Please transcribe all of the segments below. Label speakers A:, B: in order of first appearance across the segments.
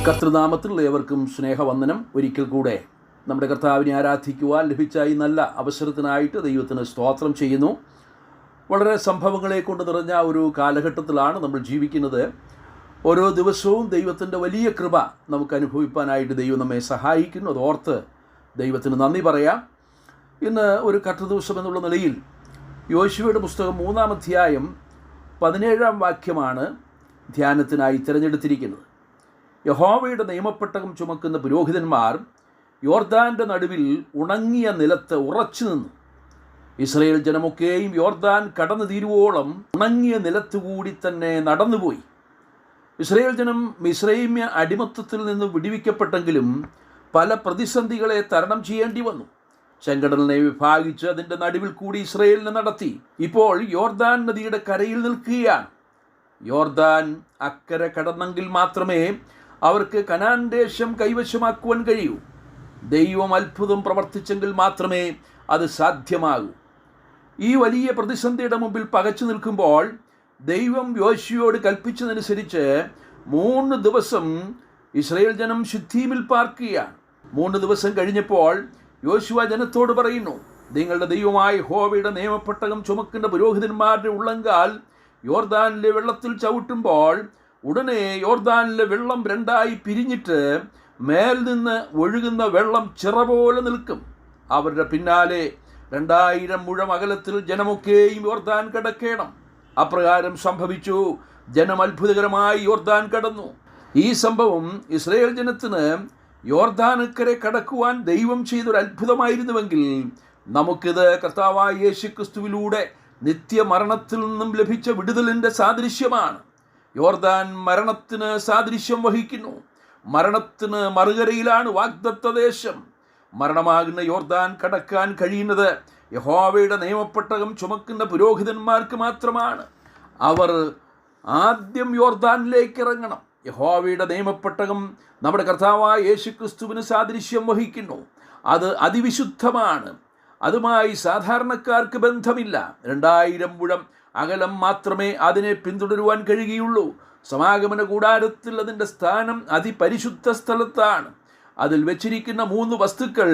A: കർത്തൃനാമത്തിൽ ഏവർക്കും സ്നേഹവന്ദനം. ഒരിക്കൽ കൂടെ നമ്മുടെ കർത്താവിനെ ആരാധിക്കുവാൻ ലഭിച്ച ഈ നല്ല അവസരത്തിനായിട്ട് ദൈവത്തിന് സ്തോത്രം ചെയ്യുന്നു. വളരെ സംഭവങ്ങളെ കൊണ്ട് നിറഞ്ഞ ഒരു കാലഘട്ടത്തിലാണ് നമ്മൾ ജീവിക്കുന്നത്. ഓരോ ദിവസവും ദൈവത്തിൻ്റെ വലിയ കൃപ നമുക്ക് അനുഭവിപ്പാനായിട്ട് ദൈവം നമ്മെ സഹായിക്കുന്നു. അതോർത്ത് ദൈവത്തിന് നന്ദി പറയാം. ഇന്ന് ഒരു കർത്തൃദിവസം എന്നുള്ള നിലയിൽ യോശുവയുടെ പുസ്തകം 3-ാം അധ്യായം 17-ാം വാക്യമാണ് ധ്യാനത്തിനായി തിരഞ്ഞെടുത്തിരിക്കുന്നത്. യഹോവയുടെ നിയമപ്പെട്ടകം ചുമക്കുന്ന പുരോഹിതന്മാർ യോർദാൻ്റെ നടുവിൽ ഉണങ്ങിയ നിലത്ത് ഉറച്ചു നിന്നു. ഇസ്രായേൽ ജനമൊക്കെയും യോർദാൻ കടന്നു തീരുവോളം ഉണങ്ങിയ നിലത്തുകൂടി തന്നെ നടന്നുപോയി. ഇസ്രായേൽ ജനം മിസ്രൈമ്യ അടിമത്തത്തിൽ നിന്ന് വിടുവിക്കപ്പെട്ടെങ്കിലും പല പ്രതിസന്ധികളെ തരണം ചെയ്യേണ്ടി വന്നു. ചെങ്കടലിനെ വിഭാഗിച്ച് അതിൻ്റെ നടുവിൽ കൂടി ഇസ്രായേലിനെ നടത്തി. ഇപ്പോൾ യോർദാൻ നദിയുടെ കരയിൽ നിൽക്കുകയാണ്. യോർദാൻ അക്കരെ കടന്നെങ്കിൽ മാത്രമേ അവർക്ക് കനാൻ ദേശം കൈവശമാക്കുവാൻ കഴിയൂ. ദൈവം അത്ഭുതം പ്രവർത്തിച്ചെങ്കിൽ മാത്രമേ അത് സാധ്യമാകൂ. ഈ വലിയ പ്രതിസന്ധിയുടെ മുമ്പിൽ പകച്ചു നിൽക്കുമ്പോൾ ദൈവം യോശുവയോട് കൽപ്പിച്ചതനുസരിച്ച് 3 ദിവസം ഇസ്രായേൽ ജനം ശുദ്ധീമിൽ പാർക്കുകയാണ്. 3 ദിവസം കഴിഞ്ഞപ്പോൾ യോശുവ ജനത്തോട് പറയുന്നു, നിങ്ങളുടെ ദൈവമായ യഹോവയുടെ നിയമപ്പെട്ടകം ചുമക്കുന്ന പുരോഹിതന്മാരുടെ ഉള്ളങ്കാൽ യോർദാനിലെ വെള്ളത്തിൽ ചവിട്ടുമ്പോൾ ഉടനെ യോർദാനിലെ വെള്ളം 2ആയി പിരിഞ്ഞിട്ട് മേൽ നിന്ന് ഒഴുകുന്ന വെള്ളം ചിറ പോലെ നിൽക്കും. അവരുടെ പിന്നാലെ 2000 മുഴം അകലത്തിൽ ജനമൊക്കെയും യോർദാൻ കടക്കണം. അപ്രകാരം സംഭവിച്ചു. ജനം അത്ഭുതകരമായി യോർദാൻ കടന്നു. ഈ സംഭവം ഇസ്രായേൽ ജനത്തിന് യോർദാനക്കരെ കടക്കുവാൻ ദൈവം ചെയ്തൊരു അത്ഭുതമായിരുന്നുവെങ്കിൽ നമുക്കിത് കർത്താവായ യേശുക്രിസ്തുവിലൂടെ നിത്യമരണത്തിൽ നിന്നും ലഭിച്ച വിടുതലിൻ്റെ സാദൃശ്യമാണ്. യോർദാൻ മരണത്തിന് സാദൃശ്യം വഹിക്കുന്നു. മരണത്തിന് മറുകരയിലാണ് വാഗ്ദത്ത ദേശം. മരണമാകുന്ന യോർദാൻ കടക്കാൻ കഴിയുന്നത് യഹോവയുടെ നിയമപ്പെട്ടകം ചുമക്കുന്ന പുരോഹിതന്മാർക്ക് മാത്രമാണ്. അവർ ആദ്യം യോർദാനിലേക്ക് ഇറങ്ങണം. യഹോവയുടെ നിയമപ്പെട്ടകം നമ്മുടെ കർത്താവായ യേശുക്രിസ്തുവിന് സാദൃശ്യം വഹിക്കുന്നു. അത് അതിവിശുദ്ധമാണ്. അതുമായി സാധാരണക്കാർക്ക് ബന്ധമില്ല. 2000 മുഴം അകലം മാത്രമേ അതിനെ പിന്തുടരുവാൻ കഴിയുകയുള്ളൂ. സമാഗമന കൂടാരത്തിൽ അതിൻ്റെ സ്ഥാനം അതിപരിശുദ്ധ സ്ഥലത്താണ്. അതിൽ വെച്ചിരിക്കുന്ന 3 വസ്തുക്കൾ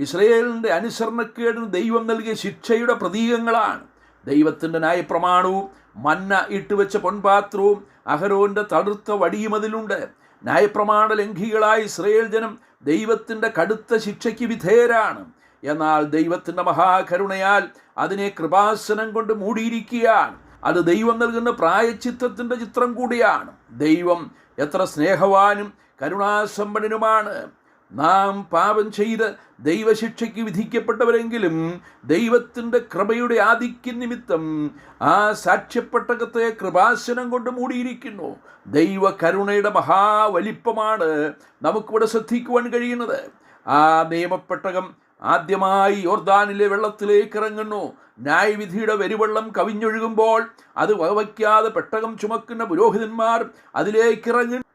A: ഇസ്രായേലിൻ്റെ അനുസരണക്കേടിന് ദൈവം നൽകിയ ശിക്ഷയുടെ പ്രതീകങ്ങളാണ്. ദൈവത്തിൻ്റെ ന്യായപ്രമാണവും മന്ന ഇട്ടുവെച്ച പൊൻപാത്രവും അഹരോൻ്റെ തളിർത്ത വടിയും അതിലുണ്ട്. ന്യായപ്രമാണ ലംഘികളായ ഇസ്രായേൽ ജനം ദൈവത്തിൻ്റെ കടുത്ത ശിക്ഷയ്ക്ക് വിധേയരാണ്. എന്നാൽ ദൈവത്തിൻ്റെ മഹാകരുണയാൽ അതിനെ കൃപാസനം കൊണ്ട് മൂടിയിരിക്കുകയാണ്. അത് ദൈവം നൽകുന്ന പ്രായശ്ചിത്തത്തിൻ്റെ ചിത്രം കൂടിയാണ്. ദൈവം എത്ര സ്നേഹവാനും കരുണാസമ്പന്നനുമാണ്. നാം പാപം ചെയ്ത് ദൈവശിക്ഷയ്ക്ക് വിധിക്കപ്പെട്ടവരെങ്കിലും ദൈവത്തിൻ്റെ കൃപയുടെ ആധിക്യം നിമിത്തം ആ സാക്ഷ്യപ്പെട്ടകത്തെ കൃപാസനം കൊണ്ട് മൂടിയിരിക്കുന്നു. ദൈവ കരുണയുടെ മഹാവലിപ്പമാണ് നമുക്കിവിടെ ശ്രദ്ധിക്കുവാൻ കഴിയുന്നത്. ആ നിയമപ്പെട്ടകം ആദ്യമായി യോർദാനിലെ വെള്ളത്തിലേക്ക് ഇറങ്ങുന്നു. ന്യായവിധിയുടെ വരുവെള്ളം കവിഞ്ഞൊഴുകുമ്പോൾ അത് വകവയ്ക്കാതെ പെട്ടകം ചുമക്കുന്ന പുരോഹിതന്മാർ അതിലേക്ക് ഇറങ്ങുന്നു.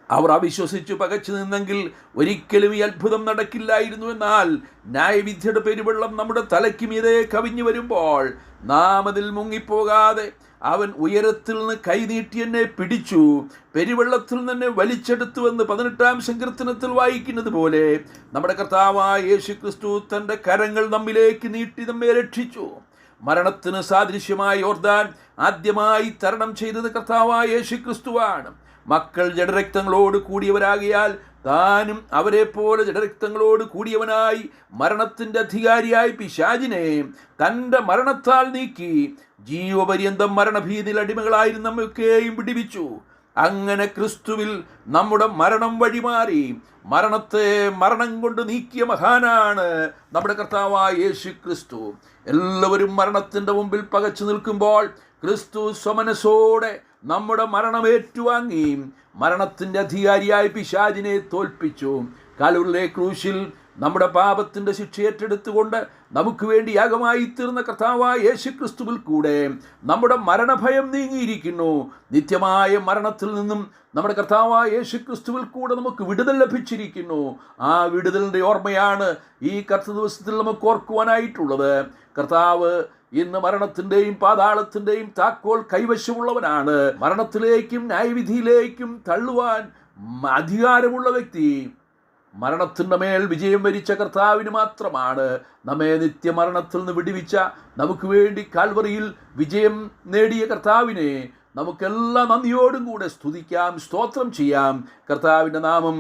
A: അവർ അവിശ്വസിച്ചു പകച്ചു നിന്നെങ്കിൽ ഒരിക്കലും ഈ അത്ഭുതം നടക്കില്ലായിരുന്നു. എന്നാൽ ന്യായവിധിയുടെ പെരുവെള്ളം നമ്മുടെ തലയ്ക്ക് മീതെ കവിഞ്ഞു വരുമ്പോൾ നാം അതിൽ മുങ്ങിപ്പോകാതെ അവൻ ഉയരത്തിൽ നിന്ന് കൈനീട്ടി എന്നെ പിടിച്ചു, പെരുവെള്ളത്തിൽ നിന്ന് വലിച്ചെടുത്തുവെന്ന് 18-ാം സങ്കീർത്തനത്തിൽ വായിക്കുന്നത് പോലെ നമ്മുടെ കർത്താവായ യേശുക്രിസ്തു തൻ്റെ കരങ്ങൾ നമ്മിലേക്ക് നീട്ടി നമ്മെ രക്ഷിച്ചു. മരണത്തിന് സാദൃശ്യമായ യോർദാൻ ആദ്യമായി തരണം ചെയ്തത് കർത്താവായ യേശുക്രിസ്തുവാണ്. മക്കൾ ജഡരക്തങ്ങളോട് കൂടിയവരാകിയാൽ താനും അവരെ പോലെ ജഡരക്തങ്ങളോട് കൂടിയവനായി മരണത്തിൻ്റെ അധികാരിയായി പിശാചിനെ തൻ്റെ മരണത്താൽ നീക്കി ജീവപര്യന്തം മരണഭീതിയിൽ അടിമകളായിരുന്നു നമ്മയൊക്കെയും വിടുവിച്ചു. അങ്ങനെ ക്രിസ്തുവിൽ നമ്മുടെ മരണം വഴിമാറി മരണത്തെ മരണം കൊണ്ട് നീക്കിയ മഹാനാണ് നമ്മുടെ കർത്താവായ യേശു ക്രിസ്തു. എല്ലാവരും മരണത്തിൻ്റെ മുമ്പിൽ പകച്ചു നിൽക്കുമ്പോൾ ക്രിസ്തു സ്വമനസ്സോടെ നമ്മുടെ മരണം ഏറ്റുവാങ്ങി മരണത്തിൻ്റെ അധികാരിയായി പിശാചിനെ തോൽപ്പിച്ചു. കാൽവരിയിലെ ക്രൂശിൽ നമ്മുടെ പാപത്തിൻ്റെ ശിക്ഷ ഏറ്റെടുത്തുകൊണ്ട് നമുക്ക് വേണ്ടി യാഗമായി തീർന്ന കർത്താവായ യേശുക്രിസ്തുവിൽ കൂടെ നമ്മുടെ മരണഭയം നീങ്ങിയിരിക്കുന്നു. നിത്യമായ മരണത്തിൽ നിന്നും നമ്മുടെ കർത്താവായ യേശുക്രിസ്തുവിൽ കൂടെ നമുക്ക് വിടുതൽ ലഭിച്ചിരിക്കുന്നു. ആ വിടുതലിൻ്റെ ഓർമ്മയാണ് ഈ കർത്തൃദിവസത്തിൽ നമുക്ക് ഓർക്കുവാനായിട്ടുള്ളത്. കർത്താവ് ഇന്ന് മരണത്തിൻ്റെയും പാതാളത്തിൻ്റെയും താക്കോൽ കൈവശമുള്ളവനാണ്. മരണത്തിലേക്കും ന്യായവിധിയിലേക്കും തള്ളുവാൻ അധികാരമുള്ള വ്യക്തി, മരണത്തിൻ്റെ മേൽ വിജയം വരിച്ച കർത്താവിന് മാത്രമാണ്. നമ്മെ നിത്യമരണത്തിൽ നിന്ന് വിടുവിച്ച, നമുക്ക് വേണ്ടി കാൽവറിയിൽ വിജയം നേടിയ കർത്താവിനെ നമുക്കെല്ലാം നന്ദിയോടും കൂടെ സ്തുതിക്കാം, സ്തോത്രം ചെയ്യാം. കർത്താവിൻ്റെ നാമം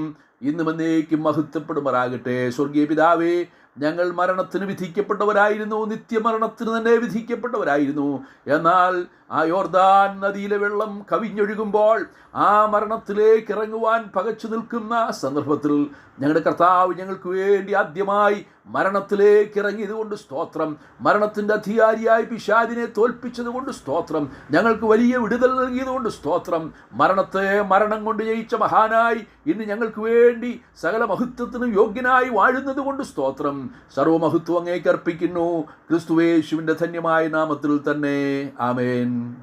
A: ഇന്നും എന്നേക്കും മഹത്വപ്പെടുമാറാകട്ടെ. സ്വർഗീയ പിതാവേ, ഞങ്ങൾ മരണത്തിന് വിധിക്കപ്പെട്ടവരായിരുന്നു, നിത്യമരണത്തിന് തന്നെ വിധിക്കപ്പെട്ടവരായിരുന്നു. എന്നാൽ ആ യോർദാൻ നദിയിലെ വെള്ളം കവിഞ്ഞൊഴുകുമ്പോൾ ആ മരണത്തിലേക്ക് ഇറങ്ങുവാൻ പകച്ചു നിൽക്കുന്ന സന്ദർഭത്തിൽ ഞങ്ങളുടെ കർത്താവ് ഞങ്ങൾക്ക് വേണ്ടി ആദ്യമായി മരണത്തിലേക്ക് ഇറങ്ങിയതുകൊണ്ട് സ്തോത്രം. മരണത്തിൻ്റെ അധികാരിയായി പിശാചിനെ തോൽപ്പിച്ചതുകൊണ്ട് സ്തോത്രം. ഞങ്ങൾക്ക് വലിയ വിടുതൽ നൽകിയതുകൊണ്ട് സ്തോത്രം. മരണത്തെ മരണം കൊണ്ട് ജയിച്ച മഹാനായി ഇന്ന് ഞങ്ങൾക്ക് വേണ്ടി സകല മഹത്വത്തിനും യോഗ്യനായി വാഴുന്നത് കൊണ്ട് സ്തോത്രം. സർവമഹത്വം അങ്ങേക്ക് അർപ്പിക്കുന്നു, ക്രിസ്തുയേശുവിൻ്റെ ധന്യമായ നാമത്തിൽ തന്നെ. ആമേൻ.